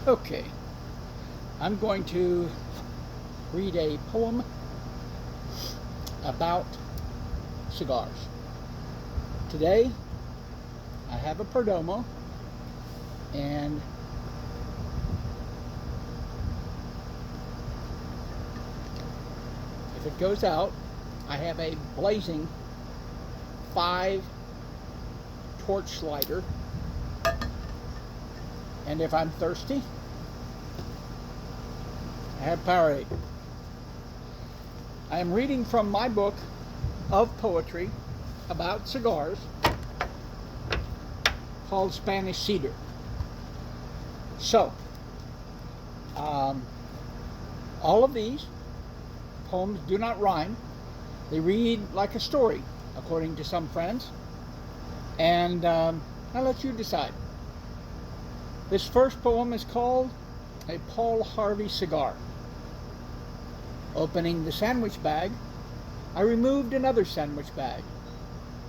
Okay, I'm going to read a poem about cigars. Today, I have a Perdomo, and if it goes out, I have a blazing 5 torch lighter, and if I'm thirsty, I have Powerade. I am reading from my book of poetry about cigars called Spanish Cedar. So, all of these poems do not rhyme. They read like a story, according to some friends, and I'll let you decide. This first poem is called A Paul Harvey Cigar. Opening the sandwich bag, I removed another sandwich bag,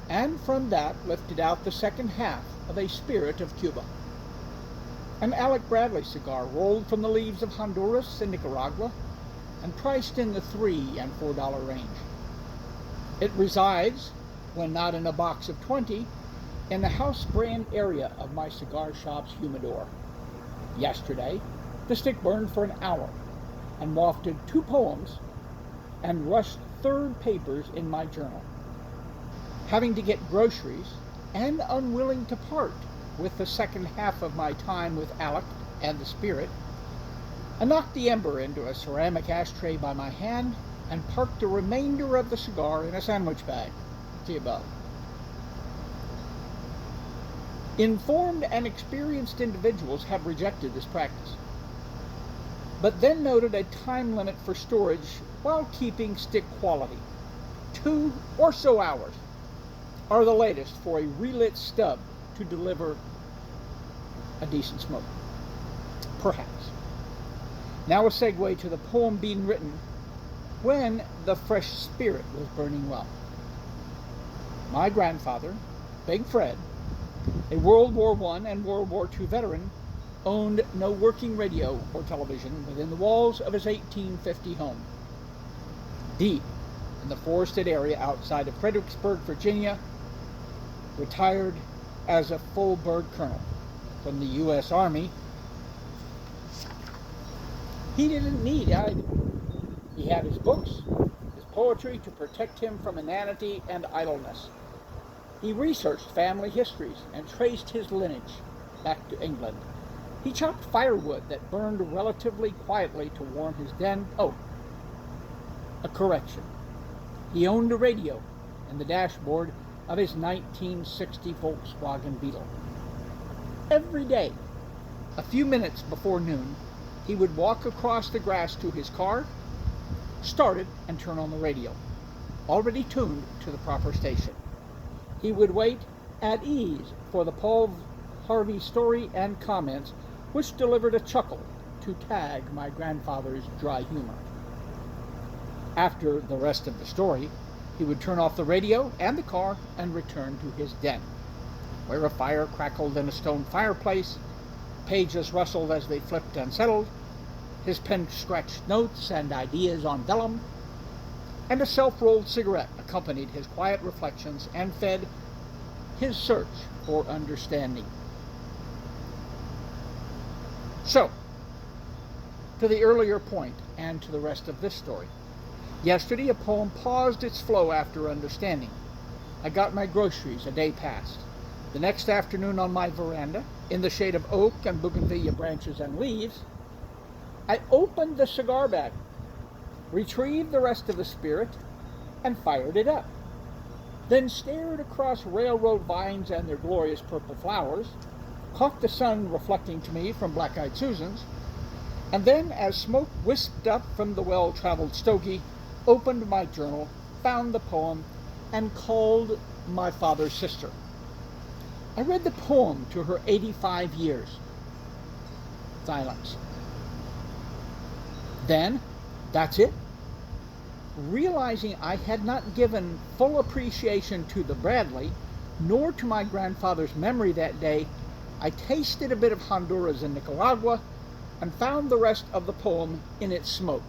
and from that lifted out the second half of a Spirit of Cuba. An Alec Bradley cigar rolled from the leaves of Honduras and Nicaragua and priced in the $3 and $4 range. It resides, when not in a box of 20, in the house brand area of my cigar shop's humidor. Yesterday, the stick burned for an hour and wafted 2 poems and rushed 3rd papers in my journal. Having to get groceries and unwilling to part with the second half of my time with Alec and the Spirit, I knocked the ember into a ceramic ashtray by my hand and parked the remainder of the cigar in a sandwich bag. See above. Informed and experienced individuals have rejected this practice, but then noted a time limit for storage while keeping stick quality. 2 or so hours are the latest for a relit stub to deliver a decent smoke. Perhaps. Now a segue to the poem being written when the fresh spirit was burning well. My grandfather, Big Fred, a World War I and World War II veteran, owned no working radio or television within the walls of his 1850 home. Deep in the forested area outside of Fredericksburg, Virginia, retired as a full bird colonel from the U.S. Army. He didn't need either. He had his books, his poetry to protect him from inanity and idleness. He researched family histories and traced his lineage back to England. He chopped firewood that burned relatively quietly to warm his den. Oh, a correction. He owned a radio in the dashboard of his 1960 Volkswagen Beetle. Every day, a few minutes before noon, he would walk across the grass to his car, start it, and turn on the radio, already tuned to the proper station. He would wait at ease for the Paul Harvey story and comments, which delivered a chuckle to tag my grandfather's dry humor. After the rest of the story, he would turn off the radio and the car and return to his den, where a fire crackled in a stone fireplace, pages rustled as they flipped and settled, his pen scratched notes and ideas on vellum, and a self-rolled cigarette accompanied his quiet reflections and fed his search for understanding. So, to the earlier point and to the rest of this story. Yesterday, a poem paused its flow after understanding. I got my groceries, a day passed. The next afternoon on my veranda, in the shade of oak and bougainvillea branches and leaves, I opened the cigar bag, retrieved the rest of the Spirit, and fired it up. Then stared across railroad vines and their glorious purple flowers, caught the sun reflecting to me from black-eyed Susans, and then, as smoke wisped up from the well-traveled stogie, opened my journal, found the poem, and called my father's sister. I read the poem to her 85 years. Silence. Then, that's it. Realizing I had not given full appreciation to the Bradley, nor to my grandfather's memory that day, I tasted a bit of Honduras and Nicaragua, and found the rest of the poem in its smoke.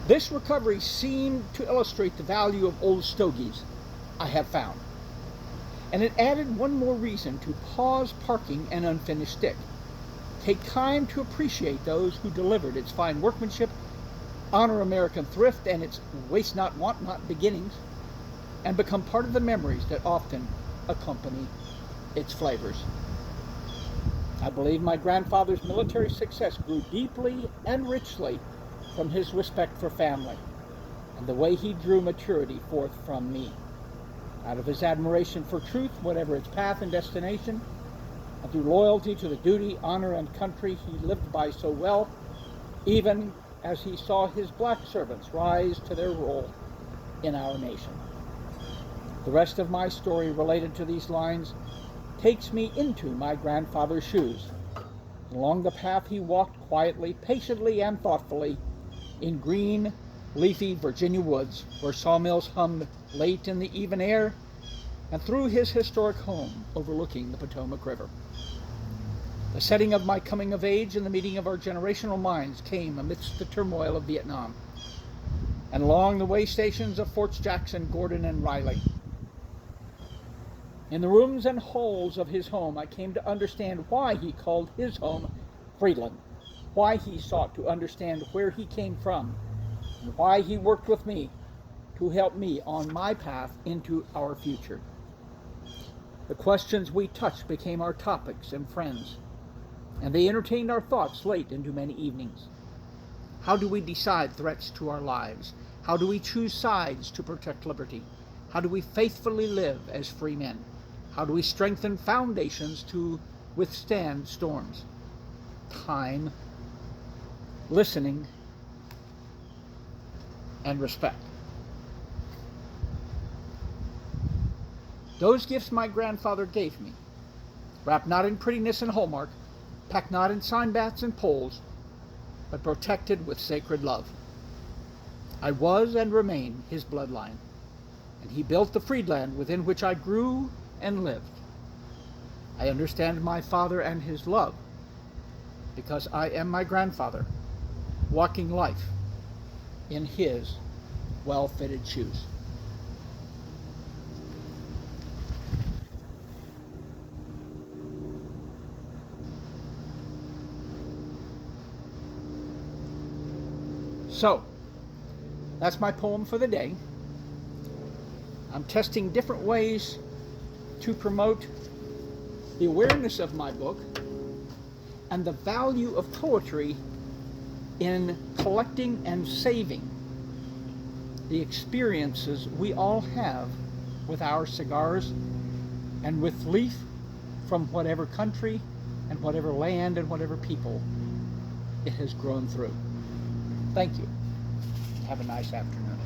This recovery seemed to illustrate the value of old stogies I have found, and it added one more reason to pause parking an unfinished stick, take time to appreciate those who delivered its fine workmanship, honor American thrift and its waste not, want not beginnings, and become part of the memories that often accompany its flavors. I believe my grandfather's military success grew deeply and richly from his respect for family and the way he drew maturity forth from me. Out of his admiration for truth, whatever its path and destination, and through loyalty to the duty, honor, and country he lived by so well, even as he saw his black servants rise to their role in our nation. The rest of my story related to these lines takes me into my grandfather's shoes, along the path he walked quietly, patiently, and thoughtfully in green, leafy Virginia woods, where sawmills hummed late in the even air, and through his historic home overlooking the Potomac River. The setting of my coming of age and the meeting of our generational minds came amidst the turmoil of Vietnam, and along the way stations of Forts Jackson, Gordon, and Riley. In the rooms and halls of his home, I came to understand why he called his home Freeland, why he sought to understand where he came from, and why he worked with me to help me on my path into our future. The questions we touched became our topics and friends, and they entertained our thoughts late into many evenings. How do we decide threats to our lives? How do we choose sides to protect liberty? How do we faithfully live as free men? How do we strengthen foundations to withstand storms? Time, listening, and respect. Those gifts my grandfather gave me, wrapped not in prettiness and hallmark, packed not in sign bats and poles, but protected with sacred love. I was and remain his bloodline, and he built the freedland within which I grew and lived. I understand my father and his love, because I am my grandfather, walking life in his well-fitted shoes. So, that's my poem for the day. I'm testing different ways to promote the awareness of my book and the value of poetry in collecting and saving the experiences we all have with our cigars and with leaf from whatever country and whatever land and whatever people it has grown through. Thank you. Have a nice afternoon.